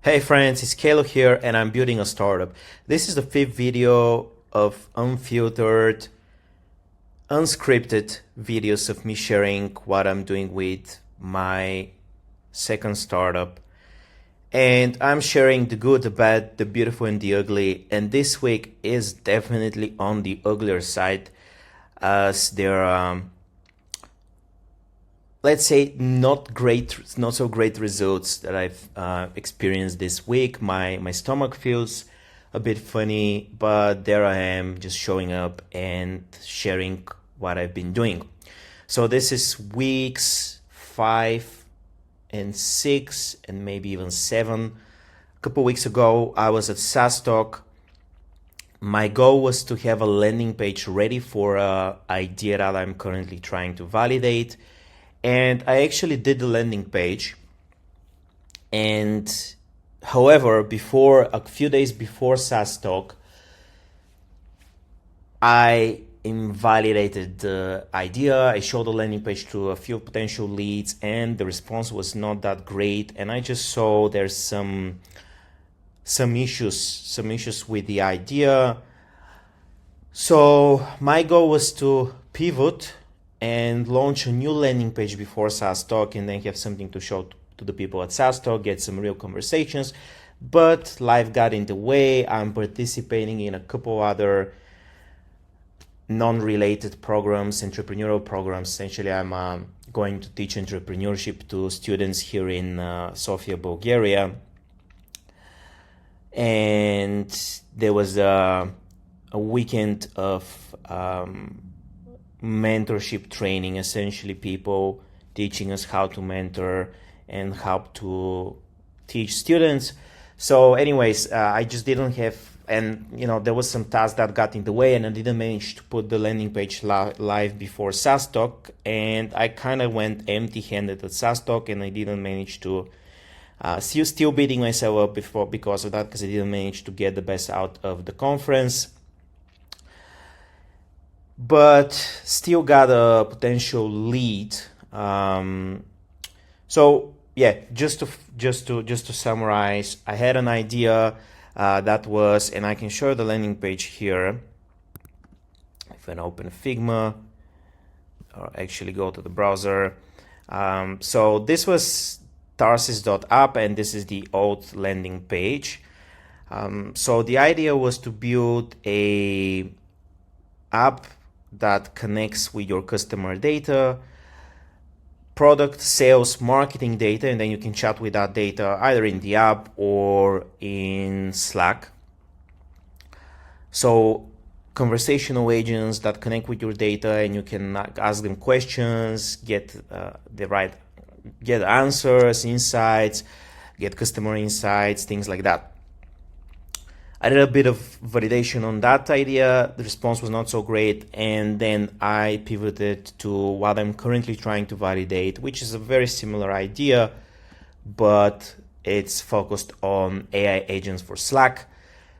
Hey friends, it's Kalo here and I'm building a startup. This is the fifth video of unfiltered, unscripted videos of me sharing what I'm doing with my second startup. And I'm sharing the good, the bad, the beautiful and the ugly. And this week is definitely on the uglier side as there are let's say not so great results that I've experienced this week. My stomach feels a bit funny, but there I am just showing up and sharing what I've been doing. So this is weeks 5 and 6 and maybe even 7. A couple weeks ago I was at SaaS Talk. My goal was to have a landing page ready for an idea that I'm currently trying to validate. And I actually did the landing page. And however, a few days before SaaS Talk, I invalidated the idea. I showed the landing page to a few potential leads and the response was not that great. And I just saw there's some issues with the idea. So my goal was to pivot and launch a new landing page before SaaS Talk and then have something to show to the people at SaaS Talk, get some real conversations. But life got in the way. I'm participating in a couple other non-related programs, entrepreneurial programs. Essentially, I'm going to teach entrepreneurship to students here in Sofia, Bulgaria. And there was a weekend of mentorship training, essentially people teaching us how to mentor and how to teach students. So anyways, I just didn't have, and there was some tasks that got in the way and I didn't manage to put the landing page live before SaaS Talk, and I kind of went empty-handed at SaaS Talk and I didn't manage to still beating myself up because of that, because I didn't manage to get the best out of the conference. But still got a potential lead. So yeah, just to summarize, I had an idea that was, and I can show the landing page here. If I open Figma, or actually go to the browser. So this was Tarsis.app, and this is the old landing page. So the idea was to build a app that connects with your customer data, product, sales, marketing data, and then you can chat with that data either in the app or in Slack. So conversational agents that connect with your data and you can ask them questions, get answers, insights, get customer insights, things like that. I did a bit of validation on that idea. The response was not so great. And then I pivoted to what I'm currently trying to validate, which is a very similar idea, but it's focused on AI agents for Slack.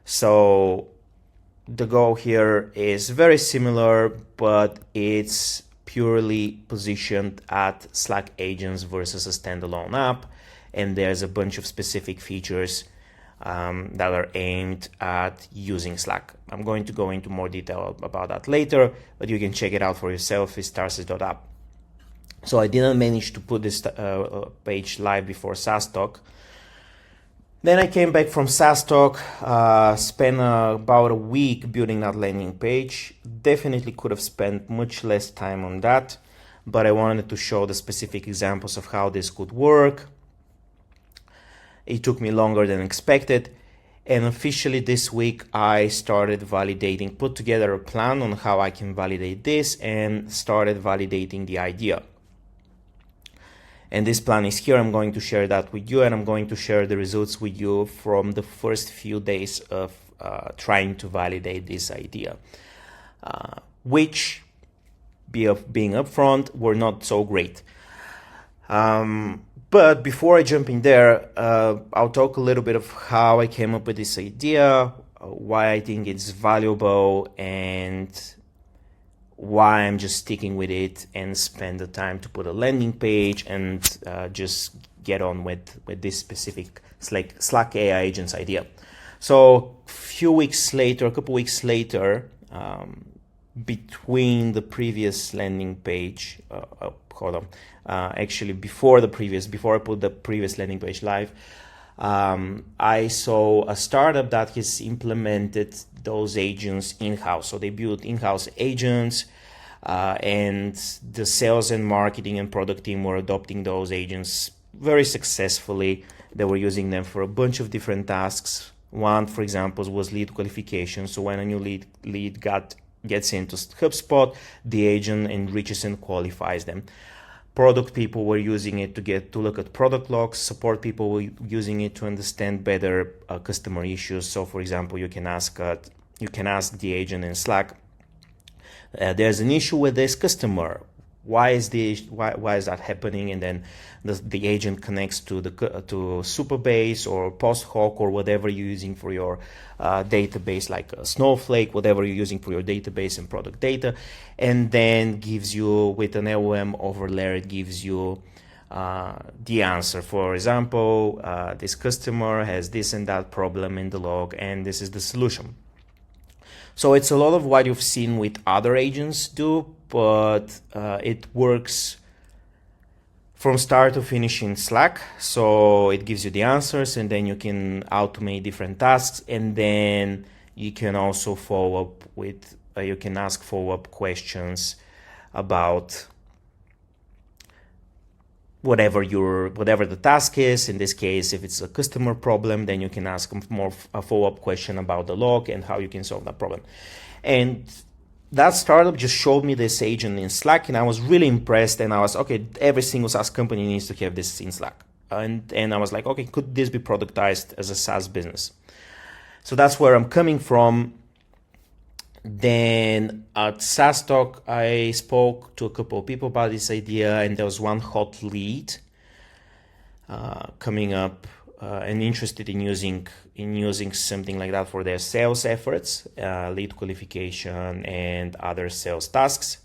So the goal here is very similar, but it's purely positioned at Slack agents versus a standalone app. And there's a bunch of specific features that are aimed at using Slack. I'm going to go into more detail about that later, but you can check it out for yourself. It's Tarsis.app. So I didn't manage to put this page live before SaaS Talk. Then I came back from SaaS Talk, spent about a week building that landing page. Definitely could have spent much less time on that, but I wanted to show the specific examples of how this could work. It took me longer than expected, and officially this week I started put together a plan on how I can validate this and started validating the idea. And this plan is here. I'm going to share that with you, and I'm going to share the results with you from the first few days of trying to validate this idea, which, being upfront, were not so great. But before I jump in there, I'll talk a little bit of how I came up with this idea, why I think it's valuable, and why I'm just sticking with it and spend the time to put a landing page and just get on with this specific Slack AI agents idea. So a couple weeks later, between the previous landing page, actually before I put the previous landing page live, I saw a startup that has implemented those agents in-house. So they built in-house agents, and the sales and marketing and product team were adopting those agents very successfully. They were using them for a bunch of different tasks. One, for example, was lead qualification. So when a new lead gets into HubSpot, the agent enriches and qualifies them. Product people were using it to look at product logs. Support people were using it to understand better customer issues. So, for example, you can ask the agent in Slack, there's an issue with this customer. Why is that happening? And then the agent connects to Supabase or Posthoc or whatever you're using for your database, like Snowflake, whatever you're using for your database and product data, and then gives you, with an LLM overlay, it gives you the answer. For example, this customer has this and that problem in the log, and this is the solution. So it's a lot of what you've seen with other agents do, but it works from start to finish in Slack. So it gives you the answers, and then you can automate different tasks, and then you can also follow up with, you can ask follow-up questions about whatever the task is. In this case, if it's a customer problem, then you can ask a follow-up question about the log and how you can solve that problem. And that startup just showed me this agent in Slack, and I was really impressed. And I was, okay, every single SaaS company needs to have this in Slack. And I was like, okay, could this be productized as a SaaS business? So that's where I'm coming from. Then at SaaS Talk, I spoke to a couple of people about this idea, and there was one hot lead coming up and interested in using something like that for their sales efforts, lead qualification and other sales tasks.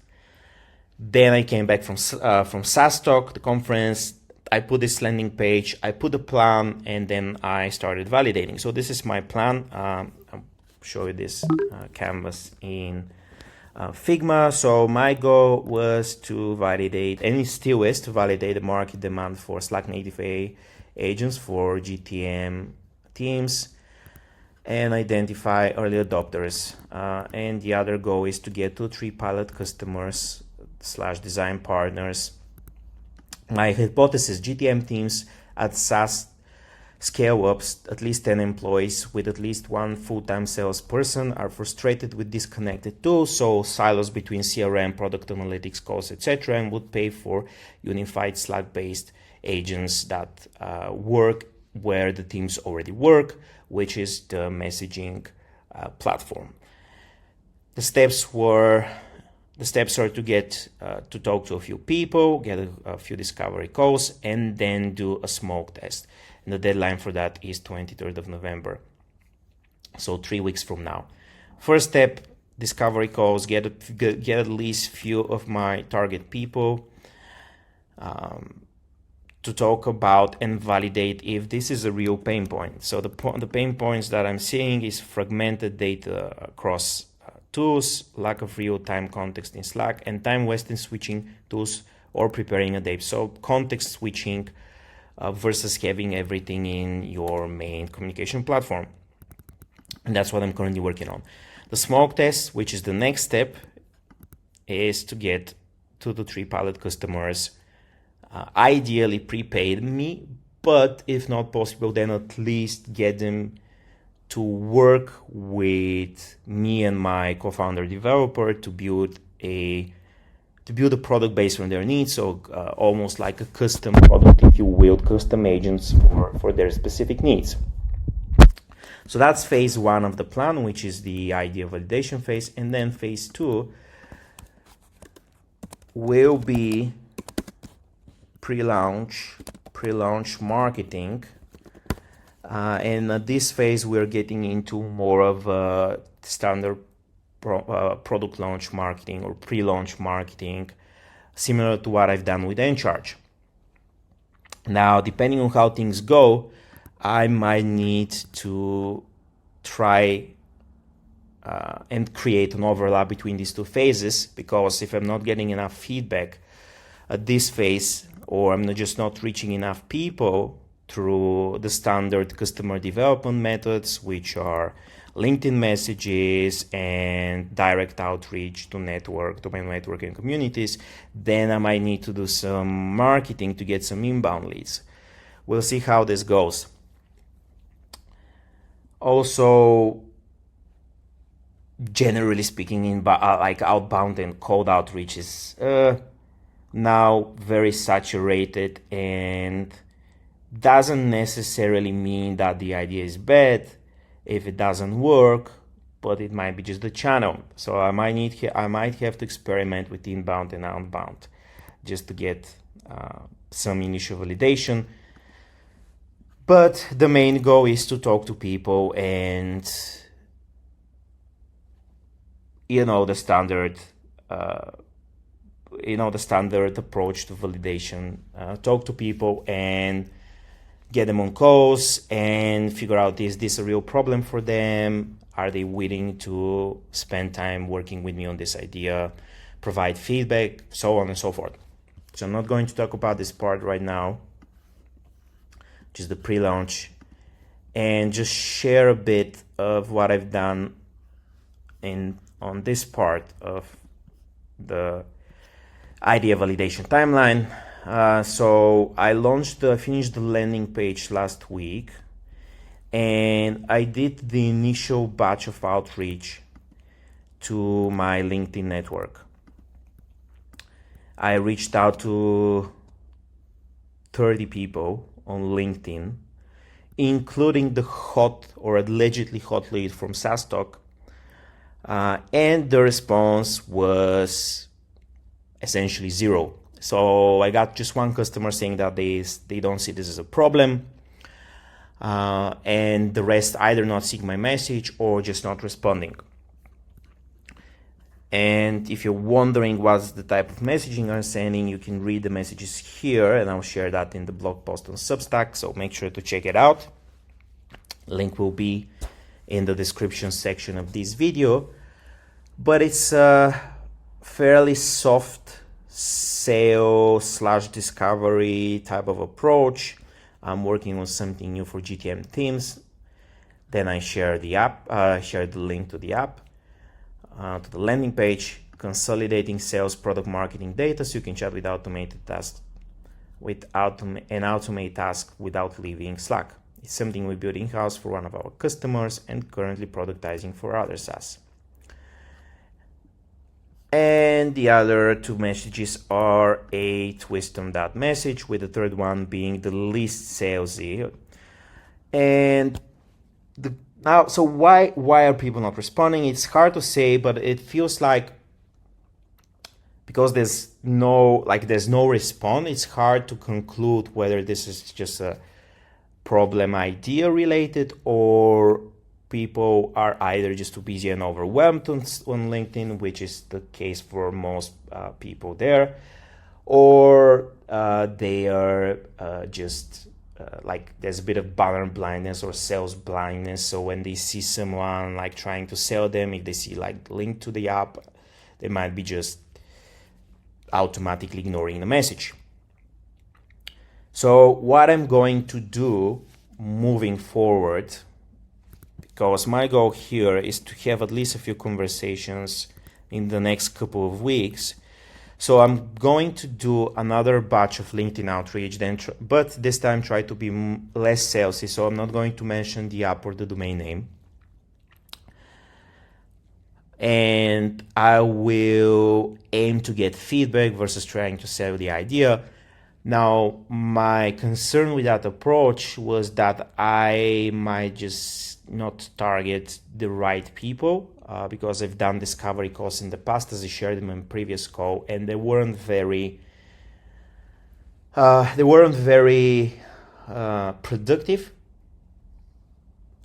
Then I came back from SaaS Talk, the conference. I put this landing page, I put a plan, and then I started validating. So this is my plan. I'll show you this canvas in Figma. So my goal was to validate, and it still is, to validate the market demand for Slack native AI agents for GTM teams and identify early adopters. And the other goal is to get 2-3 pilot customers / design partners. My hypothesis, GTM teams at SaaS scale-ups, at least 10 employees with at least one full-time salesperson, are frustrated with disconnected tools, so silos between CRM, product analytics, calls, etc., and would pay for unified Slack-based agents that work where the teams already work, which is the messaging platform. The steps are to get to talk to a few people, get a few discovery calls, and then do a smoke test. And the deadline for that is 23rd of November. So 3 weeks from now. First step, discovery calls, get at least few of my target people to talk about and validate if this is a real pain point. So the pain points that I'm seeing is fragmented data across tools, lack of real-time context in Slack, and time wasting switching tools or preparing a day. So context switching versus having everything in your main communication platform. And that's what I'm currently working on. The smoke test, which is the next step, is to get 2 to 3 pilot customers, ideally prepaid me, but if not possible, then at least get them to work with me and my co-founder developer to build a product based on their needs. So almost like a custom product, if you will, custom agents for their specific needs. So that's phase 1 of the plan, which is the idea validation phase. And then phase 2 will be pre-launch marketing. And at this phase, we're getting into more of a standard product launch marketing or pre-launch marketing, similar to what I've done with Encharge. Now, depending on how things go, I might need to try and create an overlap between these two phases, because if I'm not getting enough feedback at this phase, or I'm just not reaching enough people through the standard customer development methods, which are LinkedIn messages and direct outreach to my networking communities, then I might need to do some marketing to get some inbound leads. We'll see how this goes. Also, generally speaking, like outbound and cold outreach is now very saturated, and doesn't necessarily mean that the idea is bad if it doesn't work, but it might be just the channel. So I might have to experiment with inbound and outbound just to get some initial validation. But the main goal is to talk to people and the standard approach to validation. Talk to people and get them on calls and figure out, is this a real problem for them? Are they willing to spend time working with me on this idea, provide feedback, so on and so forth. So I'm not going to talk about this part right now, just the pre-launch, and just share a bit of what I've done on this part of the idea validation timeline. So I finished the landing page last week, and I did the initial batch of outreach to my LinkedIn network. I reached out to 30 people on LinkedIn, including the hot or allegedly hot lead from SaaStock, and the response was essentially zero. So I got just one customer saying that they don't see this as a problem, and the rest either not seeing my message or just not responding. And if you're wondering what's the type of messaging I'm sending, you can read the messages here, and I'll share that in the blog post on Substack, so make sure to check it out. Link will be in the description section of this video. But it's a fairly soft sale/discovery type of approach. I'm working on something new for GTM teams. Then I share the link to the app, to the landing page, consolidating sales product marketing data so you can chat with automated tasks and automate tasks without leaving Slack. It's something we built in-house for one of our customers and currently productizing for other SaaS. And the other two messages are a twist on that message, with the third one being the least salesy. And so why are people not responding? It's hard to say, but it feels like because there's no response, it's hard to conclude whether this is just a problem idea related, or people are either just too busy and overwhelmed on LinkedIn, which is the case for most people there, or they are just there's a bit of buyer blindness or sales blindness. So when they see someone trying to sell them, if they see link to the app, they might be just automatically ignoring the message. So what I'm going to do moving forward, because my goal here is to have at least a few conversations in the next couple of weeks. So I'm going to do another batch of LinkedIn outreach, but this time try to be less salesy. So I'm not going to mention the app or the domain name. And I will aim to get feedback versus trying to sell the idea. Now, my concern with that approach was that I might just not target the right people, because I've done discovery calls in the past, as I shared them in previous call, and they weren't very productive,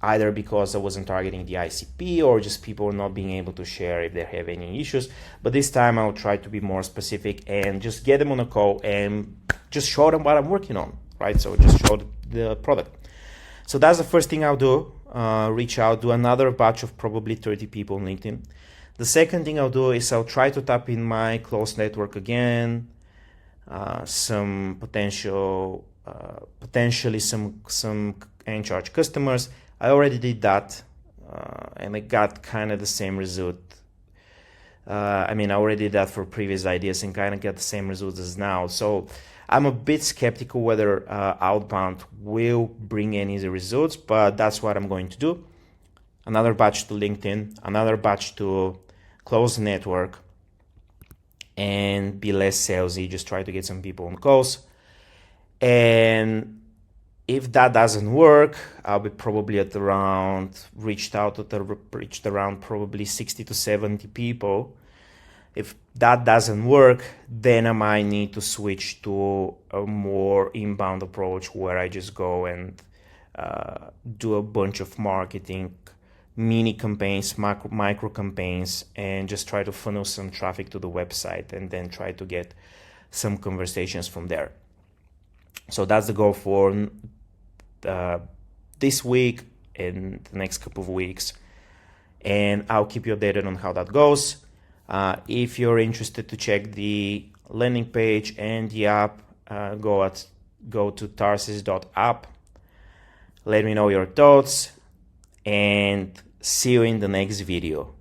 either because I wasn't targeting the ICP or just people not being able to share if they have any issues. But this time I'll try to be more specific and just get them on a call and just show them what I'm working on, right? So just show the product. So that's the first thing I'll do. Reach out, do another batch of probably 30 people on LinkedIn. The second thing I'll do is I'll try to tap in my close network again, some potentially some Encharge customers. I already did that, and I got kind of the same result. I already did that for previous ideas and kind of get the same results as now. So I'm a bit skeptical whether outbound will bring any results, but that's what I'm going to do. Another batch to LinkedIn, another batch to close network, and be less salesy, just try to get some people on calls. And if that doesn't work, I'll be probably at around, reached around probably 60 to 70 people. If that doesn't work, then I might need to switch to a more inbound approach where I just go and do a bunch of marketing, mini campaigns, micro campaigns, and just try to funnel some traffic to the website and then try to get some conversations from there. So that's the goal for this week and the next couple of weeks. And I'll keep you updated on how that goes. If you're interested to check the landing page and the app, go to tarsis.app. Let me know your thoughts, and see you in the next video.